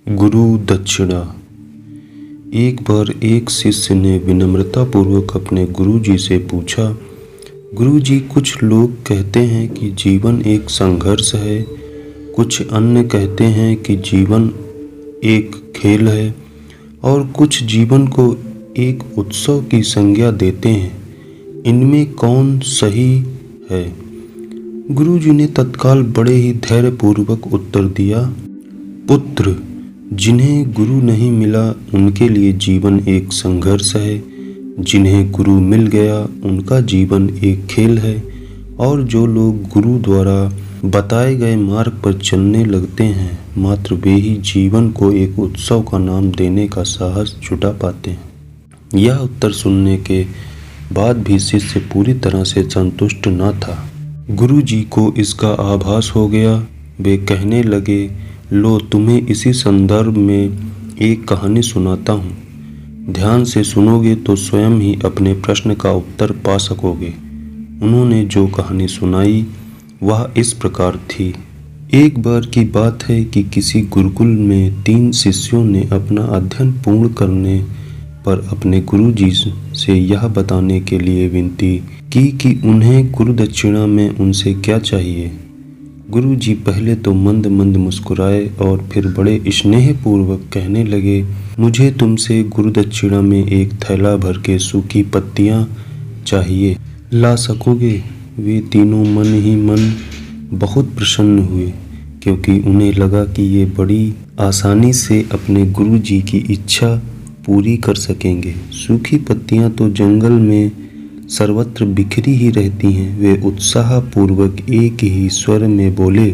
गुरु दक्षिणा। एक बार एक शिष्य ने विनम्रतापूर्वक अपने गुरु जी से पूछा, गुरु जी, कुछ लोग कहते हैं कि जीवन एक संघर्ष है, कुछ अन्य कहते हैं कि जीवन एक खेल है और कुछ जीवन को एक उत्सव की संज्ञा देते हैं। इनमें कौन सही है? गुरु जी ने तत्काल बड़े ही धैर्यपूर्वक उत्तर दिया, पुत्र, जिन्हें गुरु नहीं मिला उनके लिए जीवन एक संघर्ष है, जिन्हें गुरु मिल गया उनका जीवन एक खेल है, और जो लोग गुरु द्वारा बताए गए मार्ग पर चलने लगते हैं, मात्र वे ही जीवन को एक उत्सव का नाम देने का साहस जुटा पाते हैं। यह उत्तर सुनने के बाद भी शिष्य पूरी तरह से संतुष्ट न था। गुरु जी को इसका आभास हो गया। वे कहने लगे, लो, तुम्हें इसी संदर्भ में एक कहानी सुनाता हूँ। ध्यान से सुनोगे तो स्वयं ही अपने प्रश्न का उत्तर पा सकोगे। उन्होंने जो कहानी सुनाई वह इस प्रकार थी। एक बार की बात है कि किसी गुरुकुल में 3 शिष्यों ने अपना अध्ययन पूर्ण करने पर अपने गुरु जी से यह बताने के लिए विनती की कि उन्हें गुरु दक्षिणा में उनसे क्या चाहिए। गुरु जी पहले तो मंद मंद मुस्कुराए और फिर बड़े स्नेहपूर्वक कहने लगे, मुझे तुमसे गुरु दक्षिणा में एक थैला भर के सूखी पत्तियां चाहिए, ला सकोगे? वे तीनों मन ही मन बहुत प्रसन्न हुए, क्योंकि उन्हें लगा कि ये बड़ी आसानी से अपने गुरु जी की इच्छा पूरी कर सकेंगे। सूखी पत्तियां तो जंगल में सर्वत्र बिखरी ही रहती हैं। वे उत्साहपूर्वक एक ही स्वर में बोले,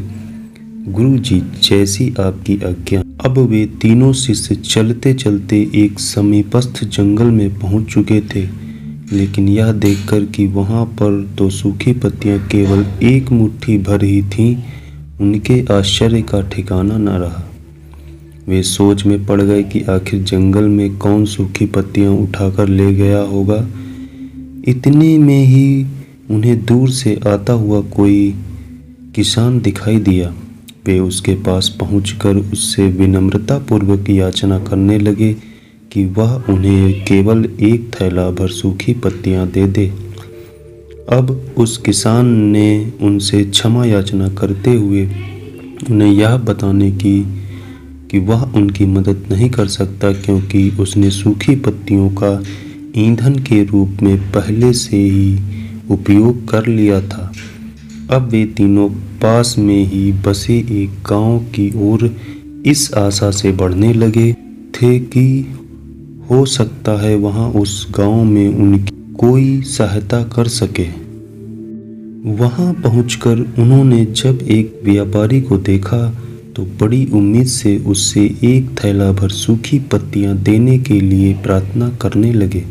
गुरु जी, जैसी आपकी आज्ञा। अब वे तीनों शिष्य चलते चलते एक समीपस्थ जंगल में पहुंच चुके थे, लेकिन यह देखकर कि वहां पर तो सूखी पत्तियां केवल एक मुट्ठी भर ही थीं, उनके आश्चर्य का ठिकाना न रहा। वे सोच में पड़ गए कि आखिर जंगल में कौन सूखी पत्तियां उठाकर ले गया होगा। इतने में ही उन्हें दूर से आता हुआ कोई किसान दिखाई दिया। वे उसके पास पहुंचकर उससे विनम्रतापूर्वक याचना करने लगे कि वह उन्हें केवल एक थैला भर सूखी पत्तियां दे दे। अब उस किसान ने उनसे क्षमा याचना करते हुए उन्हें यह बताने की कि वह उनकी मदद नहीं कर सकता, क्योंकि उसने सूखी पत्तियों का ईंधन के रूप में पहले से ही उपयोग कर लिया था। अब वे तीनों पास में ही बसे एक गांव की ओर इस आशा से बढ़ने लगे थे कि हो सकता है वहां उस गांव में उनकी कोई सहायता कर सके। वहां पहुंचकर उन्होंने जब एक व्यापारी को देखा तो बड़ी उम्मीद से उससे एक थैला भर सूखी पत्तियां देने के लिए प्रार्थना करने लगे,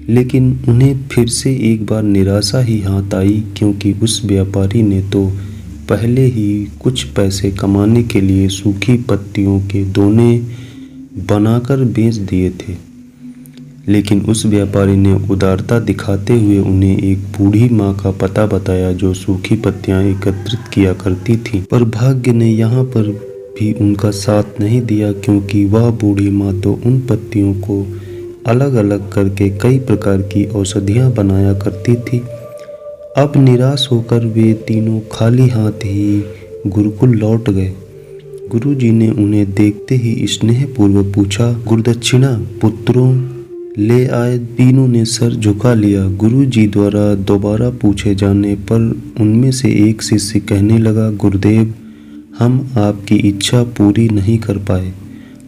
लेकिन उन्हें फिर से एक बार निराशा ही हाथ आई, क्योंकि उस व्यापारी ने तो पहले ही कुछ पैसे कमाने के लिए सूखी पत्तियों के दोने बनाकर बेच दिए थे। लेकिन उस व्यापारी ने उदारता दिखाते हुए उन्हें एक बूढ़ी माँ का पता बताया जो सूखी पत्तियां एकत्रित किया करती थी। पर भाग्य ने यहाँ पर भी उनका साथ नहीं दिया, क्योंकि वह बूढ़ी माँ तो उन पत्तियों को अलग अलग करके कई प्रकार की औषधियाँ बनाया करती थी। अब निराश होकर वे तीनों खाली हाथ ही गुरुकुल लौट गए। गुरु जी ने उन्हें देखते ही स्नेहपूर्वक पूछा, गुरुदक्षिणा पुत्रों ले आए? तीनों ने सर झुका लिया। गुरु जी द्वारा दोबारा पूछे जाने पर उनमें से एक शिष्य कहने लगा, गुरुदेव, हम आपकी इच्छा पूरी नहीं कर पाए।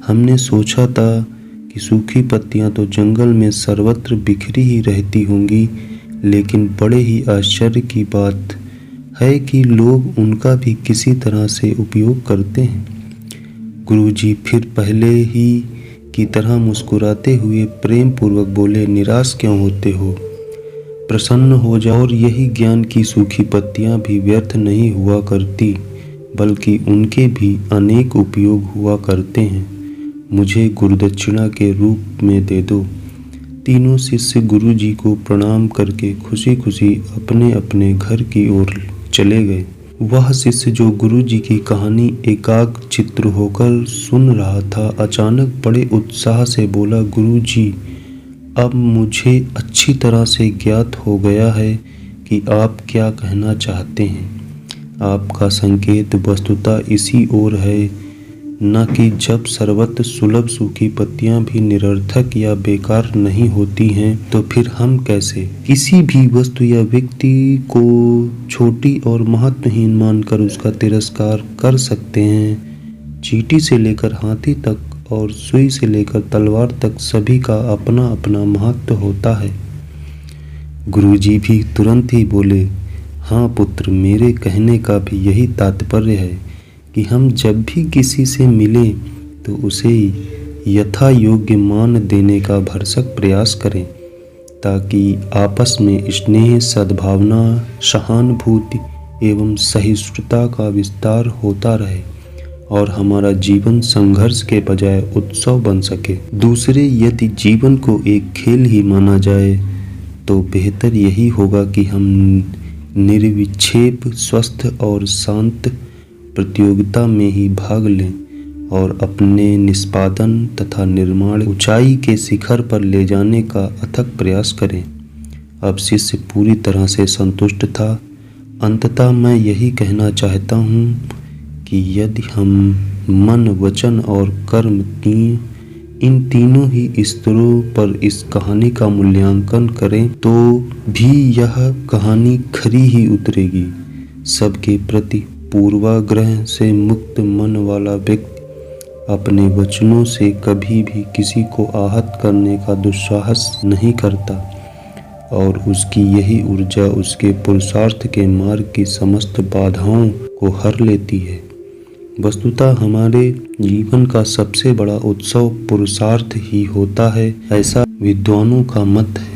हमने सोचा था कि सूखी पत्तियां तो जंगल में सर्वत्र बिखरी ही रहती होंगी, लेकिन बड़े ही आश्चर्य की बात है कि लोग उनका भी किसी तरह से उपयोग करते हैं। गुरुजी फिर पहले ही की तरह मुस्कुराते हुए प्रेम पूर्वक बोले, निराश क्यों होते हो? प्रसन्न हो जाओ। और यही ज्ञान की सूखी पत्तियां भी व्यर्थ नहीं हुआ करती, बल्कि उनके भी अनेक उपयोग हुआ करते हैं। मुझे गुरुदक्षिणा के रूप में दे दो। तीनों शिष्य गुरु जी को प्रणाम करके खुशी खुशी अपने अपने घर की ओर चले गए। वह शिष्य जो गुरु जी की कहानी एकाग्र चित्र होकर सुन रहा था, अचानक बड़े उत्साह से बोला, गुरु जी, अब मुझे अच्छी तरह से ज्ञात हो गया है कि आप क्या कहना चाहते हैं। आपका संकेत वस्तुतः इसी ओर है, न कि जब सर्वत्र सुलभ सूखी पत्तियां भी निरर्थक या बेकार नहीं होती हैं, तो फिर हम कैसे किसी भी वस्तु या व्यक्ति को छोटी और महत्वहीन मानकर उसका तिरस्कार कर सकते हैं। चींटी से लेकर हाथी तक और सुई से लेकर तलवार तक सभी का अपना अपना महत्व होता है। गुरुजी भी तुरंत ही बोले, हाँ पुत्र, मेरे कहने का भी यही तात्पर्य है कि हम जब भी किसी से मिलें तो उसे यथा योग्य मान देने का भरसक प्रयास करें, ताकि आपस में स्नेह, सद्भावना, सहानुभूति एवं सहिष्णुता का विस्तार होता रहे और हमारा जीवन संघर्ष के बजाय उत्सव बन सके। दूसरे, यदि जीवन को एक खेल ही माना जाए तो बेहतर यही होगा कि हम निर्विक्षेप, स्वस्थ और शांत प्रतियोगिता में ही भाग लें और अपने निष्पादन तथा निर्माण ऊंचाई के शिखर पर ले जाने का अथक प्रयास करें। अब शिष्य पूरी तरह से संतुष्ट था। अंततः मैं यही कहना चाहता हूँ कि यदि हम मन, वचन और कर्म इन तीनों ही स्तरों पर इस कहानी का मूल्यांकन करें तो भी यह कहानी खरी ही उतरेगी। सबके प्रति पूर्वाग्रह से मुक्त मन वाला व्यक्ति अपने वचनों से कभी भी किसी को आहत करने का दुस्साहस नहीं करता और उसकी यही ऊर्जा उसके पुरुषार्थ के मार्ग की समस्त बाधाओं को हर लेती है। वस्तुतः हमारे जीवन का सबसे बड़ा उत्सव पुरुषार्थ ही होता है, ऐसा विद्वानों का मत है।